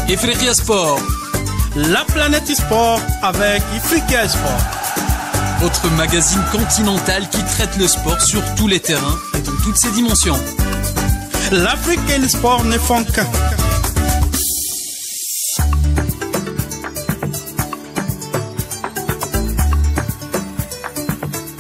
Ifriqiya Sport. La planète sport avec Ifriqiya Sport. Votre magazine continental qui traite le sport sur tous les terrains et dans toutes ses dimensions. L'Afrique et le sport ne font qu'un.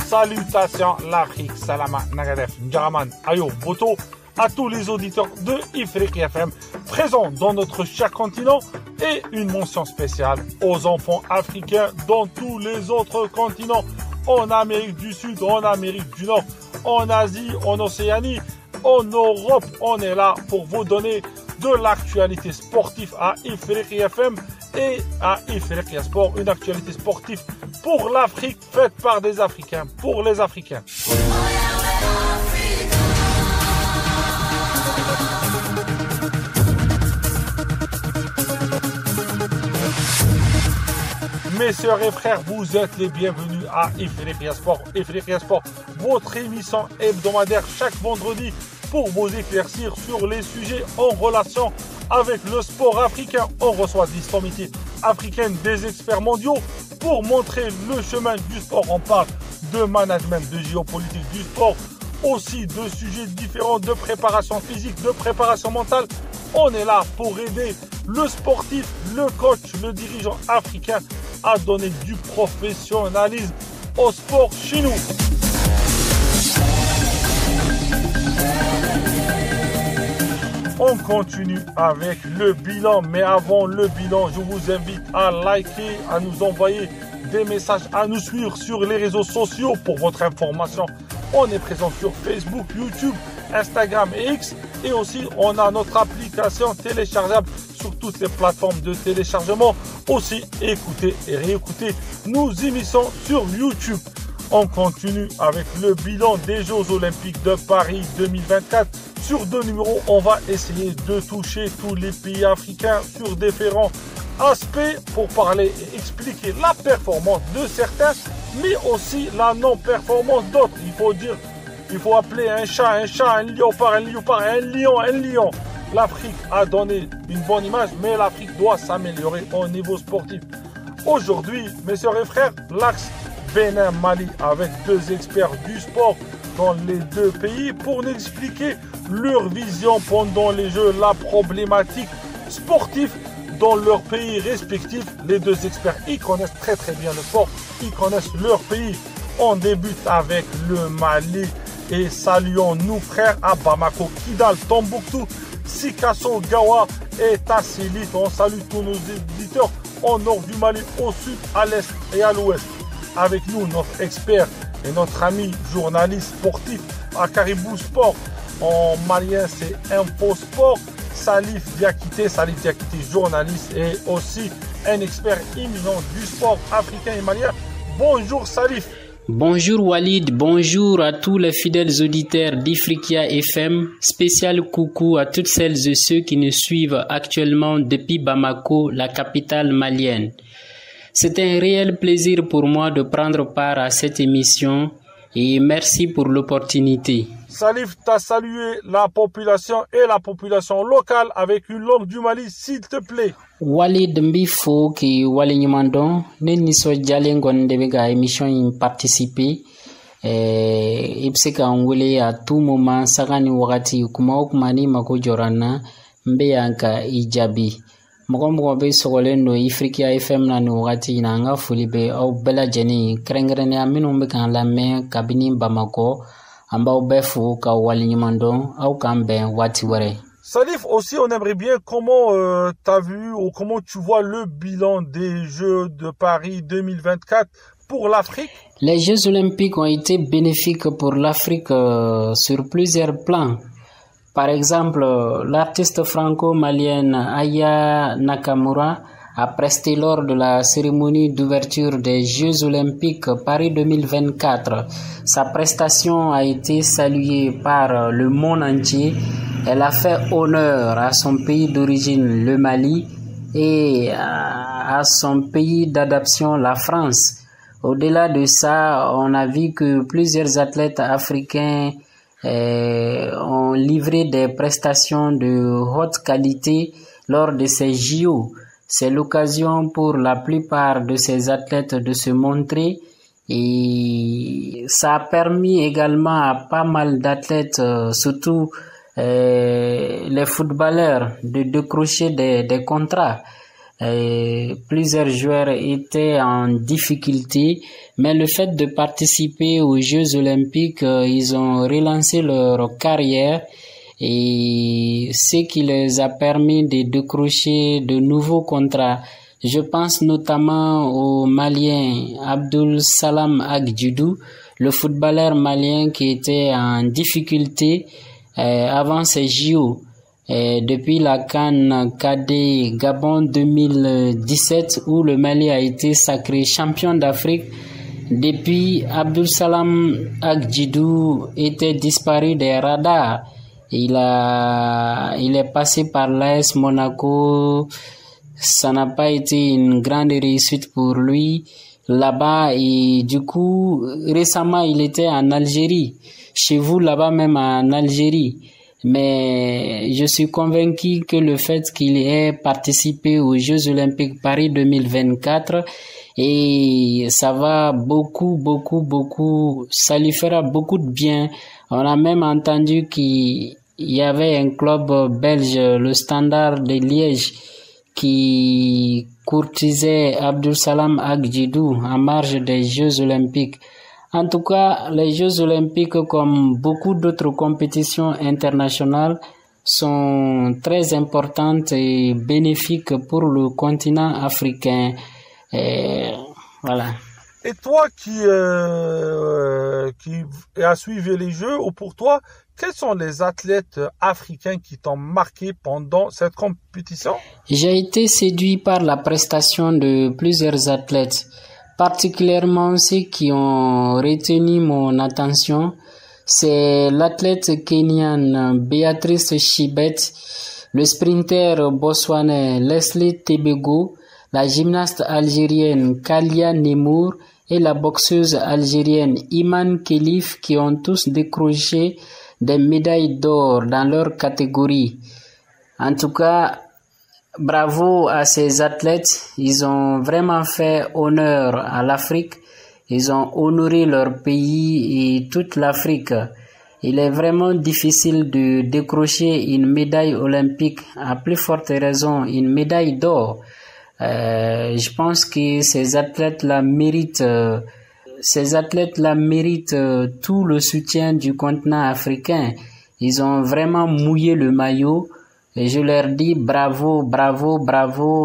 Salutations l'Afrique, Salama, Nagadef, Ndjaraman, Ayo, Boto, à tous les auditeurs de Ifriqiya FM présents dans notre cher continent et une mention spéciale aux enfants africains dans tous les autres continents, en Amérique du Sud, en Amérique du Nord, en Asie, en Océanie, en Europe. On est là pour vous donner de l'actualité sportive à Ifriqiya FM et à Ifriqiya Sport, une actualité sportive pour l'Afrique, faite par des Africains, pour les Africains. Mes sœurs et frères, vous êtes les bienvenus à Ifriqiya Sport. Ifriqiya Sport, votre émission hebdomadaire chaque vendredi pour vous éclaircir sur les sujets en relation avec le sport africain. On reçoit des sommités africaines, des experts mondiaux pour montrer le chemin du sport. On parle de management, de géopolitique du sport, aussi de sujets différents, de préparation physique, de préparation mentale. On est là pour aider le sportif, le coach, le dirigeant africain à donner du professionnalisme au sport chez nous. On continue avec le bilan, mais avant le bilan, je vous invite à liker, à nous envoyer des messages, à nous suivre sur les réseaux sociaux pour votre information. On est présent sur Facebook, YouTube, Instagram et X, et aussi on a notre application téléchargeable sur toutes les plateformes de téléchargement. Aussi, écoutez et réécoutez nos émissions sur YouTube. On continue avec le bilan des Jeux Olympiques de Paris 2024. Sur 2 numéros, on va essayer de toucher tous les pays africains sur différents aspects pour parler et expliquer la performance de certains, mais aussi la non-performance d'autres. Il faut appeler un chat, un léopard, un lion. L'Afrique a donné une bonne image, mais l'Afrique doit s'améliorer au niveau sportif. Aujourd'hui, mes sœurs et frères, l'axe Bénin-Mali avec 2 experts du sport dans les 2 pays pour nous expliquer leur vision pendant les Jeux, la problématique sportive dans leurs pays respectifs. Les 2 experts, ils connaissent très bien le sport, ils connaissent leur pays. On débute avec le Mali et saluons nos frères à Bamako, Kidal, Tombouctou, Sikasso, Gawa et Tassilit. On salue tous nos éditeurs au nord du Mali, au sud, à l'est et à l'ouest. Avec nous, notre expert et notre ami journaliste sportif à Caribou Sport. En malien, c'est Info Sport. Salif Diakité, journaliste et aussi un expert éminent du sport africain et malien. Bonjour Salif. Bonjour Walid, bonjour à tous les fidèles auditeurs d'Ifriqiya FM. Spécial coucou à toutes celles et ceux qui nous suivent actuellement depuis Bamako, la capitale malienne. C'est un réel plaisir pour moi de prendre part à cette émission et merci pour l'opportunité. Salif, tu as salué la population et la population locale avec une langue du Mali, s'il te plaît. Walid Mbifo ki wali nyumandon neni so jalengon de bega émission in participer ipseka ngule à tout moment sagani wakati kumani mako jorana mbe yanka ijabi mogo be sogolendo Ifriqiya FM na no wakati na nga fulibe au bela jeni krengrene aminu mbe kan la me kabini Bamako amba obefu ka wali nyumandon au kambe wati ware. Salif, aussi, on aimerait bien comment tu as vu ou comment tu vois le bilan des Jeux de Paris 2024 pour l'Afrique. Les Jeux Olympiques ont été bénéfiques pour l'Afrique sur plusieurs plans. Par exemple, l'artiste franco-malienne Aya Nakamura a presté lors de la cérémonie d'ouverture des Jeux Olympiques Paris 2024. Sa prestation a été saluée par le monde entier. Elle a fait honneur à son pays d'origine, le Mali, et à son pays d'adoption, la France. Au-delà de ça, on a vu que plusieurs athlètes africains ont livré des prestations de haute qualité lors de ces JO. C'est l'occasion pour la plupart de ces athlètes de se montrer et ça a permis également à pas mal d'athlètes, surtout les footballeurs, de décrocher des contrats. Plusieurs joueurs étaient en difficulté, mais le fait de participer aux Jeux Olympiques, ils ont relancé leur carrière et ce qui les a permis de décrocher de nouveaux contrats. Je pense notamment au Malien Abdul Salam Agdjidou, le footballeur malien qui était en difficulté avant ces JO. Depuis la CAN Cadet Gabon 2017 où le Mali a été sacré champion d'Afrique, depuis Abdul Salam Agdjidou était disparu des radars. Il est passé par l'AS Monaco. Ça n'a pas été une grande réussite pour lui là-bas et du coup récemment il était en Algérie, chez vous là-bas même en Algérie. Mais je suis convaincu que le fait qu'il ait participé aux Jeux Olympiques Paris 2024 et ça va beaucoup, ça lui fera beaucoup de bien. On a même entendu qu'il y avait un club belge, le Standard de Liège, qui courtisait Abdul Salam Agdjidou en marge des Jeux Olympiques. En tout cas, les Jeux Olympiques, comme beaucoup d'autres compétitions internationales, sont très importantes et bénéfiques pour le continent africain. Voilà. Et toi qui as suivi les Jeux, ou pour toi, quels sont les athlètes africains qui t'ont marqué pendant cette compétition? J'ai été séduit par la prestation de plusieurs athlètes, particulièrement ceux qui ont retenu mon attention. C'est l'athlète kenyane Béatrice Chibet, le sprinter botswanais Leslie Tebego, la gymnaste algérienne Kalia Nemour et la boxeuse algérienne Iman Khelif qui ont tous décroché des médailles d'or dans leur catégorie. En tout cas, bravo à ces athlètes. Ils ont vraiment fait honneur à l'Afrique. Ils ont honoré leur pays et toute l'Afrique. Il est vraiment difficile de décrocher une médaille olympique, à plus forte raison une médaille d'or. Je pense que ces athlètes-là méritent tout le soutien du continent africain. Ils ont vraiment mouillé le maillot et je leur dis bravo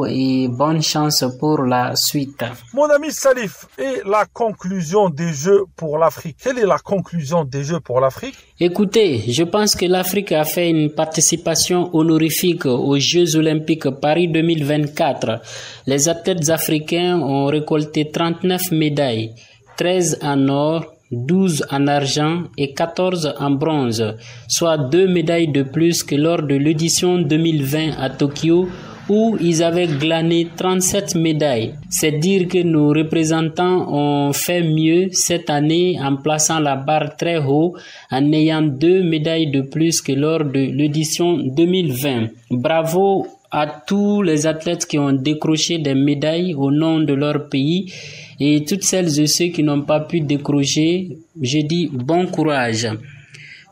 et bonne chance pour la suite. Mon ami Salif, et la conclusion des Jeux pour l'Afrique? Quelle est la conclusion des Jeux pour l'Afrique? Écoutez, je pense que l'Afrique a fait une participation honorifique aux Jeux Olympiques Paris 2024. Les athlètes africains ont récolté 39 médailles, 13 en or, 12 en argent et 14 en bronze, soit 2 médailles de plus que lors de l'édition 2020 à Tokyo où ils avaient glané 37 médailles. C'est dire que nos représentants ont fait mieux cette année en plaçant la barre très haut en ayant 2 médailles de plus que lors de l'édition 2020. Bravo à tous les athlètes qui ont décroché des médailles au nom de leur pays. Et toutes celles et ceux qui n'ont pas pu décrocher, je dis bon courage.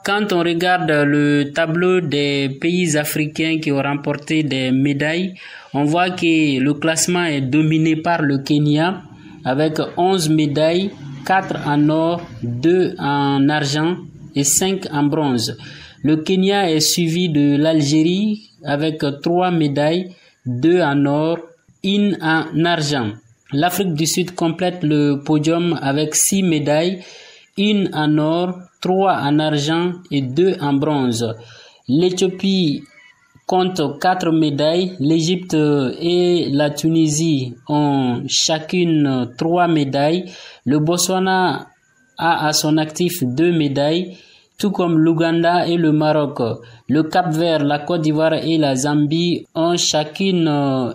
Quand on regarde le tableau des pays africains qui ont remporté des médailles, on voit que le classement est dominé par le Kenya avec 11 médailles, 4 en or, 2 en argent et 5 en bronze. Le Kenya est suivi de l'Algérie avec 3 médailles, 2 en or, 1 en argent. L'Afrique du Sud complète le podium avec 6 médailles, 1 en or, 3 en argent et 2 en bronze. L'Éthiopie compte 4 médailles, l'Égypte et la Tunisie ont chacune 3 médailles, le Botswana a à son actif 2 médailles, tout comme l'Ouganda et le Maroc. Le Cap-Vert, la Côte d'Ivoire et la Zambie ont chacune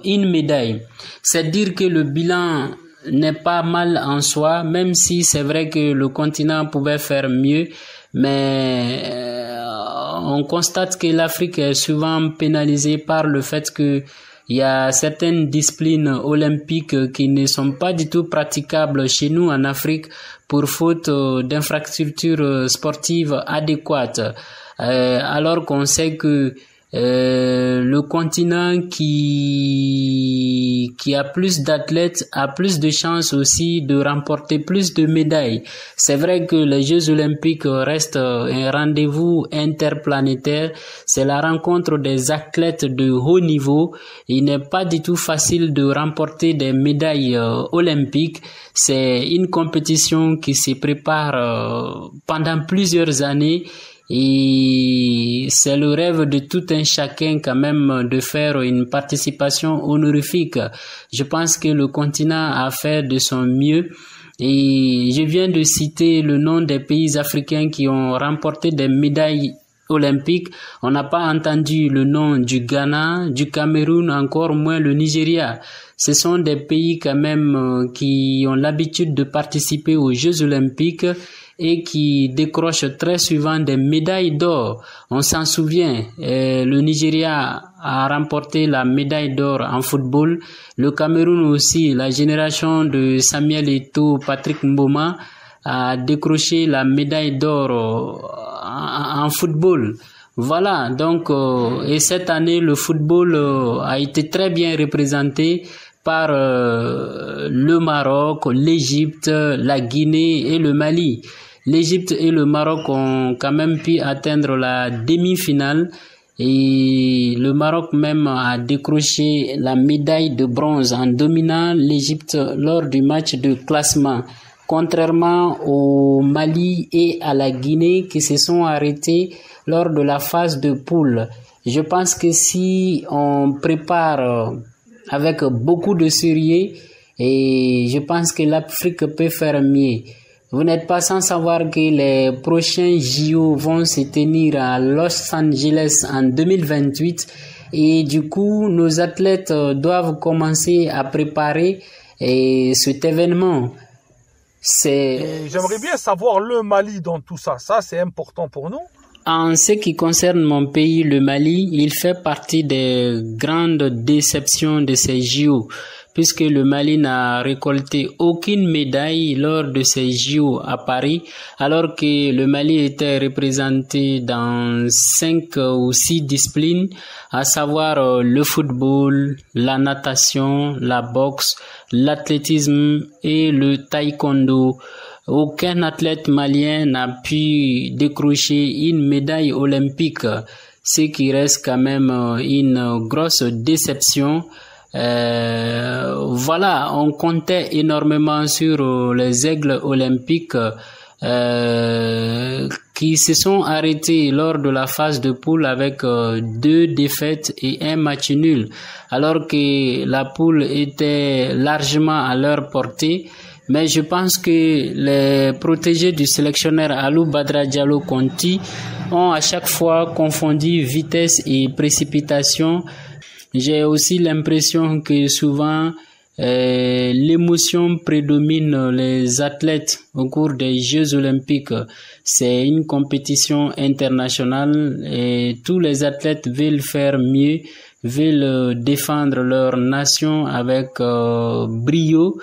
une médaille. C'est dire que le bilan n'est pas mal en soi, même si c'est vrai que le continent pouvait faire mieux, mais on constate que l'Afrique est souvent pénalisée par le fait que il y a certaines disciplines olympiques qui ne sont pas du tout praticables chez nous en Afrique pour faute d'infrastructures sportives adéquates. Alors qu'on sait que le continent qui a plus d'athlètes a plus de chances aussi de remporter plus de médailles. C'est vrai que les Jeux olympiques restent un rendez-vous interplanétaire. C'est la rencontre des athlètes de haut niveau. Il n'est pas du tout facile de remporter des médailles olympiques. C'est une compétition qui se prépare pendant plusieurs années. Et c'est le rêve de tout un chacun quand même de faire une participation honorifique. Je pense que le continent a fait de son mieux. Et je viens de citer le nom des pays africains qui ont remporté des médailles olympiques. On n'a pas entendu le nom du Ghana, du Cameroun, encore moins le Nigeria. Ce sont des pays quand même qui ont l'habitude de participer aux Jeux olympiques et qui décrochent très souvent des médailles d'or. On s'en souvient, le Nigeria a remporté la médaille d'or en football, le Cameroun aussi, la génération de Samuel Eto'o, Patrick Mboma a décroché la médaille d'or en football. Voilà, donc, et cette année, le football a été très bien représenté par le Maroc, l'Égypte, la Guinée et le Mali. L'Égypte et le Maroc ont quand même pu atteindre la demi-finale et le Maroc même a décroché la médaille de bronze en dominant l'Égypte lors du match de classement. Contrairement au Mali et à la Guinée qui se sont arrêtés lors de la phase de poule. Je pense que si on prépare avec beaucoup de sérieux, et je pense que l'Afrique peut faire mieux. Vous n'êtes pas sans savoir que les prochains JO vont se tenir à Los Angeles en 2028 et du coup, nos athlètes doivent commencer à préparer cet événement. J'aimerais bien savoir le Mali dans tout ça. Ça, c'est important pour nous. En ce qui concerne mon pays, le Mali, il fait partie des grandes déceptions de ces JO, puisque le Mali n'a récolté aucune médaille lors de ces JO à Paris, alors que le Mali était représenté dans 5 ou 6 disciplines, à savoir le football, la natation, la boxe, l'athlétisme et le taekwondo. Aucun athlète malien n'a pu décrocher une médaille olympique, ce qui reste quand même une grosse déception. Voilà, on comptait énormément sur les aigles olympiques qui se sont arrêtés lors de la phase de poule avec 2 défaites et 1 match nul, alors que la poule était largement à leur portée. Mais je pense que les protégés du sélectionneur Alou Badra Diallo Conti ont à chaque fois confondu vitesse et précipitation. J'ai aussi l'impression que souvent l'émotion prédomine les athlètes au cours des Jeux olympiques. C'est une compétition internationale et tous les athlètes veulent faire mieux, veulent défendre leur nation avec brio.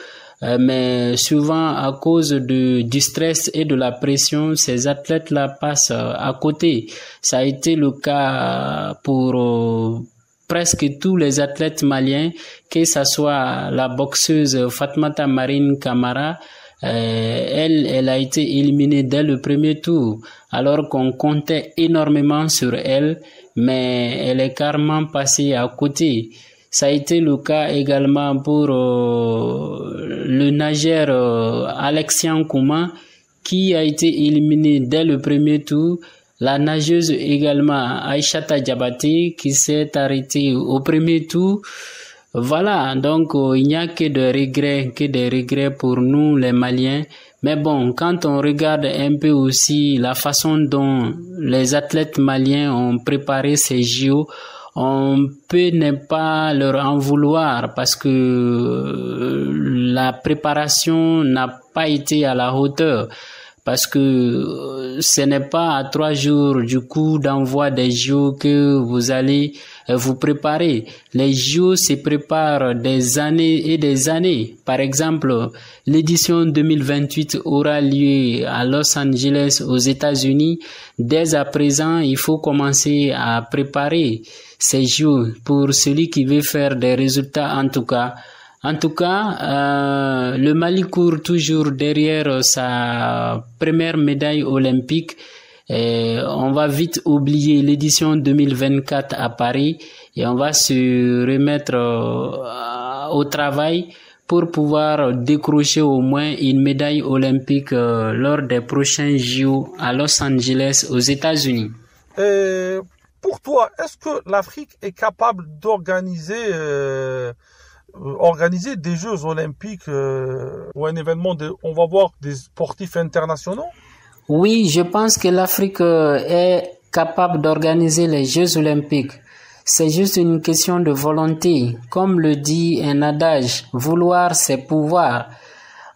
Mais souvent à cause du stress et de la pression, ces athlètes-là passent à côté. Ça a été le cas pour presque tous les athlètes maliens, que ce soit la boxeuse Fatmata Marine Camara. Elle a été éliminée dès le premier tour, alors qu'on comptait énormément sur elle, mais elle est carrément passée à côté. Ça a été le cas également pour le nageur Alexian Kouma qui a été éliminé dès le premier tour. La nageuse également Aïchata Diabaté qui s'est arrêtée au premier tour. Voilà, donc il n'y a que des regrets pour nous les Maliens. Mais bon, quand on regarde un peu aussi la façon dont les athlètes maliens ont préparé ces JO, on peut ne pas leur en vouloir parce que la préparation n'a pas été à la hauteur. Parce que ce n'est pas à 3 jours du coup d'envoi des JO que vous allez vous préparer. Les JO se préparent des années et des années. Par exemple, l'édition 2028 aura lieu à Los Angeles aux États-Unis. Dès à présent, il faut commencer à préparer ces JO pour celui qui veut faire des résultats en tout cas. En tout cas, le Mali court toujours derrière sa première médaille olympique. On va vite oublier l'édition 2024 à Paris et on va se remettre au travail pour pouvoir décrocher au moins une médaille olympique lors des prochains JO à Los Angeles aux États-Unis. Pour toi, est-ce que l'Afrique est capable d'organiser des Jeux olympiques ou un événement on va voir des sportifs internationaux? Oui, je pense que l'Afrique est capable d'organiser les Jeux olympiques. C'est juste une question de volonté. Comme le dit un adage, vouloir c'est pouvoir.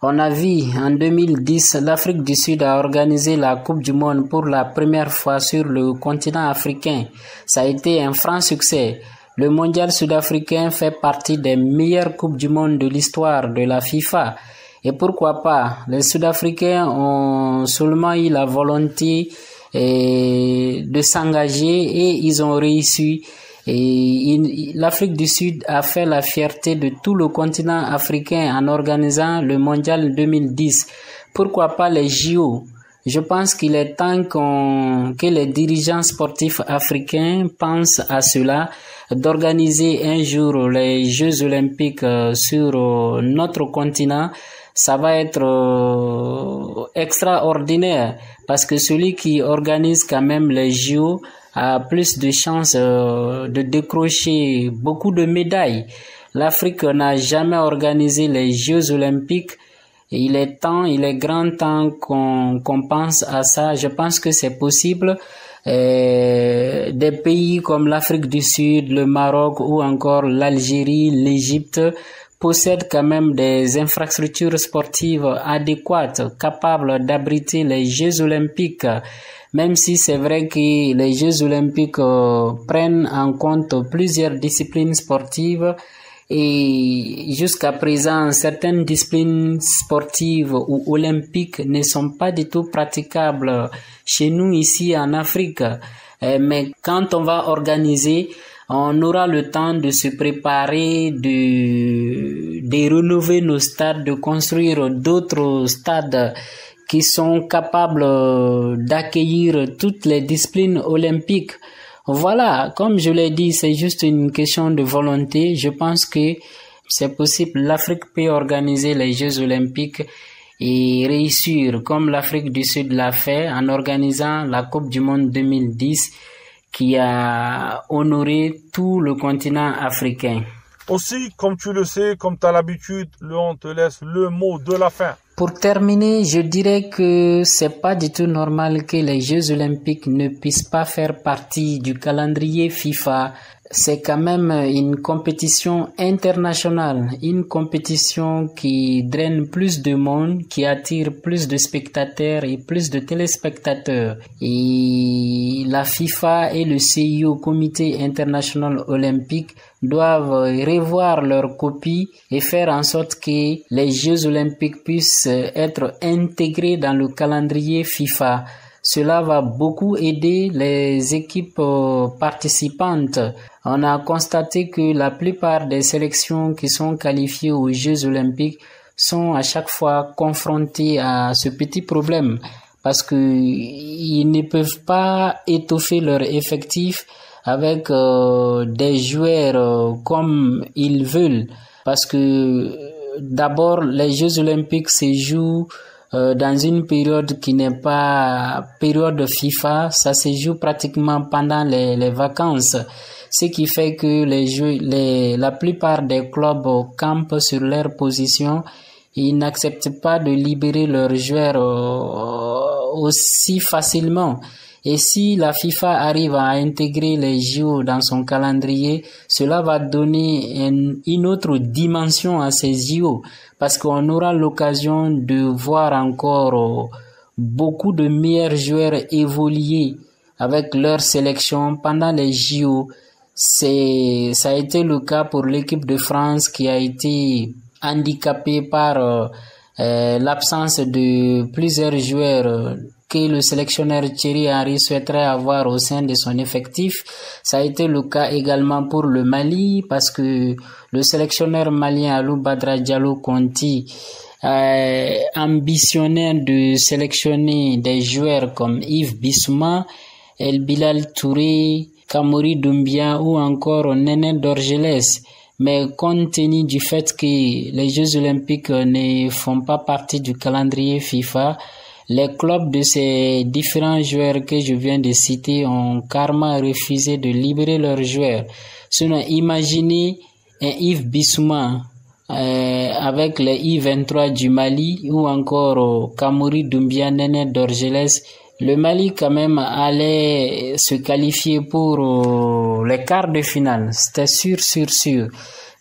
On a vu en 2010, l'Afrique du Sud a organisé la Coupe du Monde pour la première fois sur le continent africain. Ça a été un franc succès. Le mondial sud-africain fait partie des meilleures coupes du monde de l'histoire de la FIFA. Et pourquoi pas? Les Sud-Africains ont seulement eu la volonté de s'engager et ils ont réussi. Et l'Afrique du Sud a fait la fierté de tout le continent africain en organisant le mondial 2010. Pourquoi pas les JO? Je pense qu'il est temps que les dirigeants sportifs africains pensent à cela, d'organiser un jour les Jeux olympiques sur notre continent. Ça va être extraordinaire parce que celui qui organise quand même les JO a plus de chances de décrocher beaucoup de médailles. L'Afrique n'a jamais organisé les Jeux olympiques. Il est grand temps qu'on pense à ça. Je pense que c'est possible. Des pays comme l'Afrique du Sud, le Maroc ou encore l'Algérie, l'Égypte possèdent quand même des infrastructures sportives adéquates, capables d'abriter les Jeux olympiques. Même si c'est vrai que les Jeux olympiques prennent en compte plusieurs disciplines sportives et jusqu'à présent, certaines disciplines sportives ou olympiques ne sont pas du tout praticables chez nous ici en Afrique. Mais quand on va organiser, on aura le temps de se préparer, de rénover nos stades, de construire d'autres stades qui sont capables d'accueillir toutes les disciplines olympiques. Voilà, comme je l'ai dit, c'est juste une question de volonté. Je pense que c'est possible. L'Afrique peut organiser les Jeux olympiques et réussir, comme l'Afrique du Sud l'a fait en organisant la Coupe du Monde 2010 qui a honoré tout le continent africain. Aussi, comme tu le sais, comme tu as l'habitude, on te laisse le mot de la fin. Pour terminer, je dirais que c'est pas du tout normal que les Jeux olympiques ne puissent pas faire partie du calendrier FIFA. C'est quand même une compétition internationale, une compétition qui draine plus de monde, qui attire plus de spectateurs et plus de téléspectateurs. Et la FIFA et le CIO, Comité international olympique, doivent revoir leur copie et faire en sorte que les Jeux olympiques puissent être intégrés dans le calendrier FIFA. Cela va beaucoup aider les équipes participantes. On a constaté que la plupart des sélections qui sont qualifiées aux Jeux olympiques sont à chaque fois confrontées à ce petit problème parce que ils ne peuvent pas étoffer leur effectif avec des joueurs comme ils veulent parce que d'abord les Jeux olympiques se jouent dans une période qui n'est pas période FIFA, ça se joue pratiquement pendant les vacances, ce qui fait que la plupart des clubs campent sur leur position. Ils n'acceptent pas de libérer leurs joueurs aussi facilement. Et si la FIFA arrive à intégrer les JO dans son calendrier, cela va donner une autre dimension à ces JO, parce qu'on aura l'occasion de voir encore beaucoup de meilleurs joueurs évoluer avec leur sélection pendant les JO. Ça a été le cas pour l'équipe de France qui a été handicapée par l'absence de plusieurs joueurs que le sélectionneur Thierry Henry souhaiterait avoir au sein de son effectif. Ça a été le cas également pour le Mali, parce que le sélectionneur malien Alou Badra Diallo Conti ambitionnait de sélectionner des joueurs comme Yves Bissouma, El Bilal Touré, Kamori Doumbia ou encore Néné Dorgelès. Mais compte tenu du fait que les Jeux Olympiques ne font pas partie du calendrier FIFA, les clubs de ces différents joueurs que je viens de citer ont carrément refusé de libérer leurs joueurs. Sinon, imaginez un Yves Bissouma avec les I-23 du Mali ou encore Kamori Doumbia, Néné Dorgelès. Le Mali quand même allait se qualifier pour les quarts de finale. C'était sûr.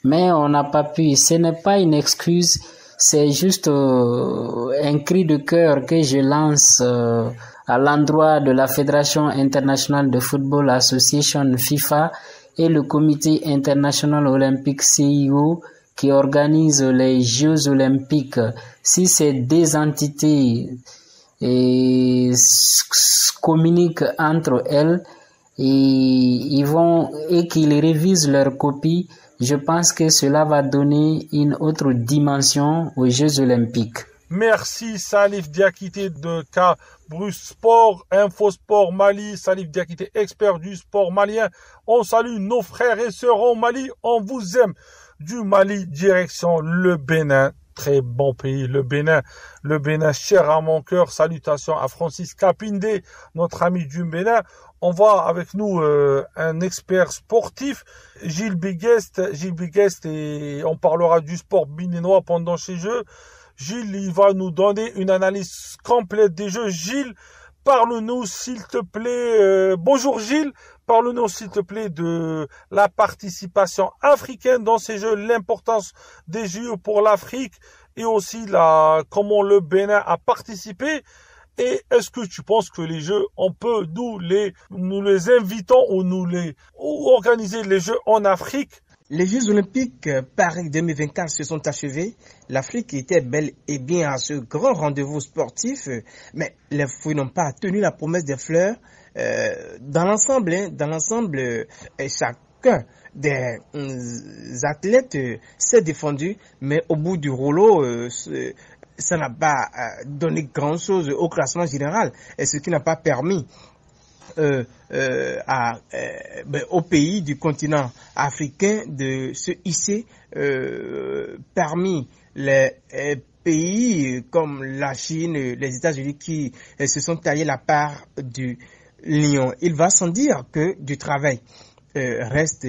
Mais on n'a pas pu. Ce n'est pas une excuse. C'est juste un cri de cœur que je lance à l'endroit de la Fédération internationale de football Association FIFA et le Comité international olympique CIO qui organise les Jeux olympiques. Si ces deux entités communiquent entre elles et qu'ils révisent leurs copies, je pense que cela va donner une autre dimension aux Jeux olympiques. Merci Salif Diakité de K-Brus Sport, Infosport Mali. Salif Diakité, expert du sport malien. On salue nos frères et sœurs au Mali. On vous aime. Du Mali, direction le Bénin. Très bon pays, le Bénin, cher à mon cœur. Salutations à Francis Capindé, notre ami du Bénin. On va avec nous un expert sportif, Gilles Biguest, et on parlera du sport béninois pendant ces Jeux. Gilles, il va nous donner une analyse complète des Jeux. Gilles, parle-nous s'il te plaît, bonjour Gilles, parle-nous s'il te plaît de la participation africaine dans ces Jeux, l'importance des Jeux pour l'Afrique et aussi comment le Bénin a participé. Et est-ce que tu penses que les Jeux, on peut nous les invitons ou organiser les Jeux en Afrique? Les Jeux Olympiques Paris 2024 se sont achevés. L'Afrique était bel et bien à ce grand rendez-vous sportif, mais les fruits n'ont pas tenu la promesse des fleurs. Dans l'ensemble, chacun des athlètes s'est défendu, mais au bout du rouleau, ça n'a pas donné grand-chose au classement général, et ce qui n'a pas permis au pays du continent africain de se hisser parmi les pays comme la Chine, les États-Unis qui se sont taillés la part du lion. Il va sans dire que du travail reste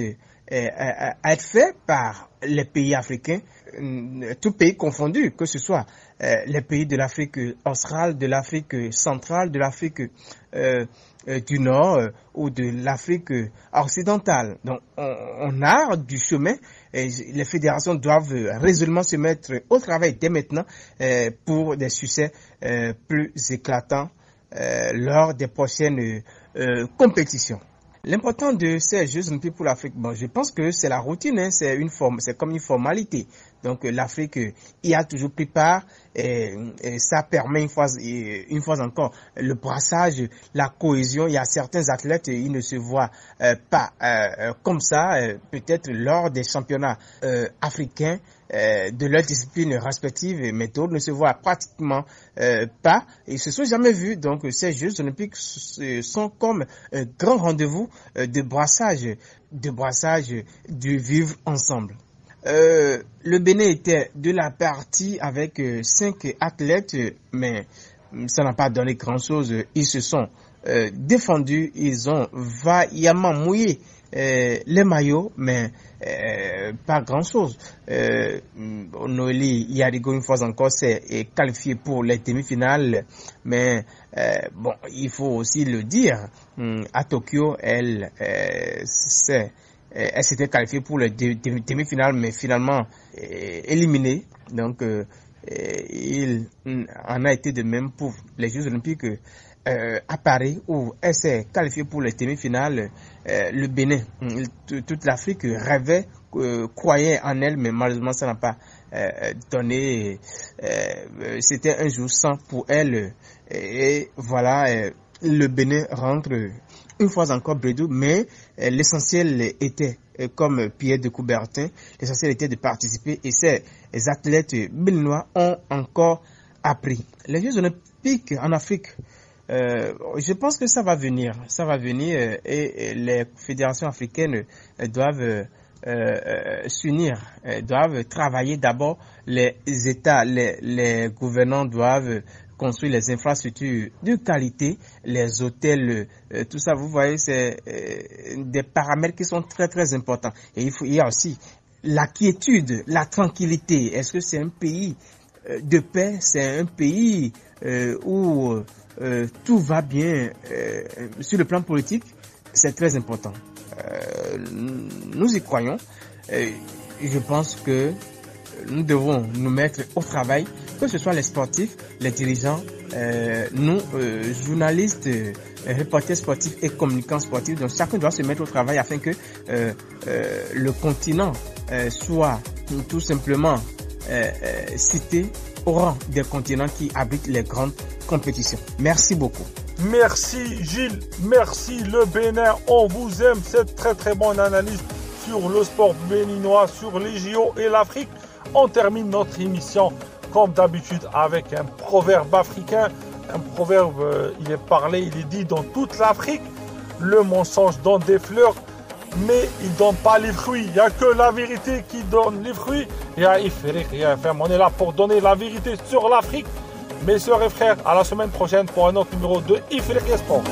à être fait par les pays africains, tous pays confondus, que ce soit les pays de l'Afrique australe, de l'Afrique centrale, de l'Afrique du Nord ou de l'Afrique occidentale. Donc, on a du chemin et les fédérations doivent résolument se mettre au travail dès maintenant pour des succès plus éclatants lors des prochaines compétitions. L'important de ces Jeux Olympiques pour l'Afrique, je pense que c'est la routine, c'est comme une formalité. Donc l'Afrique y a toujours pris part et ça permet une fois encore le brassage, la cohésion. Il y a certains athlètes, ils ne se voient pas comme ça, peut-être lors des championnats africains de leur discipline respective, mais d'autres ne se voient pratiquement pas. Ils se sont jamais vus. Donc ces Jeux Olympiques sont comme un grand rendez-vous de brassage du vivre ensemble. Le Bénin était de la partie avec 5 athlètes, mais ça n'a pas donné grand-chose. Ils se sont défendus, ils ont vaillamment mouillé les maillots, mais pas grand-chose. Noélie Yadigo, une fois encore, s'est qualifiée pour les demi-finales, mais bon, il faut aussi le dire, à Tokyo, elle s'était qualifiée pour les demi-finales, mais finalement éliminée. Donc, il en a été de même pour les Jeux Olympiques à Paris, où elle s'est qualifiée pour les demi-finales. Le Bénin, toute l'Afrique rêvait, croyait en elle, mais malheureusement ça n'a pas donné. C'était un jour sans pour elle. Et voilà, le Bénin rentre une fois encore bredou, mais l'essentiel était, comme Pierre de Coubertin, l'essentiel était de participer, et ces athlètes béninois ont encore appris. Les Jeux Olympiques en Afrique, je pense que ça va venir, et les fédérations africaines doivent s'unir, doivent travailler. D'abord, les États, les gouvernants doivent construire les infrastructures de qualité, les hôtels, tout ça, vous voyez, c'est des paramètres qui sont très très importants. Et il y a aussi la quiétude, la tranquillité. Est-ce que c'est un pays de paix? C'est un pays où tout va bien sur le plan politique? C'est très important. Nous y croyons. Je pense que nous devons nous mettre au travail, que ce soit les sportifs, les dirigeants, nous, journalistes, reporters sportifs et communicants sportifs. Donc chacun doit se mettre au travail afin que le continent soit tout simplement cité au rang des continents qui abritent les grandes compétitions. Merci beaucoup. Merci Gilles, merci le Bénin, on vous aime, cette très très bonne analyse sur le sport béninois, sur les JO et l'Afrique. On termine notre émission comme d'habitude avec un proverbe africain. Un proverbe, il est parlé, il est dit dans toute l'Afrique. Le mensonge donne des fleurs, mais il ne donne pas les fruits. Il n'y a que la vérité qui donne les fruits. Et à Ifrik, on est là pour donner la vérité sur l'Afrique. Mes sœurs et frères, à la semaine prochaine pour un autre numéro de Ifrik Sport.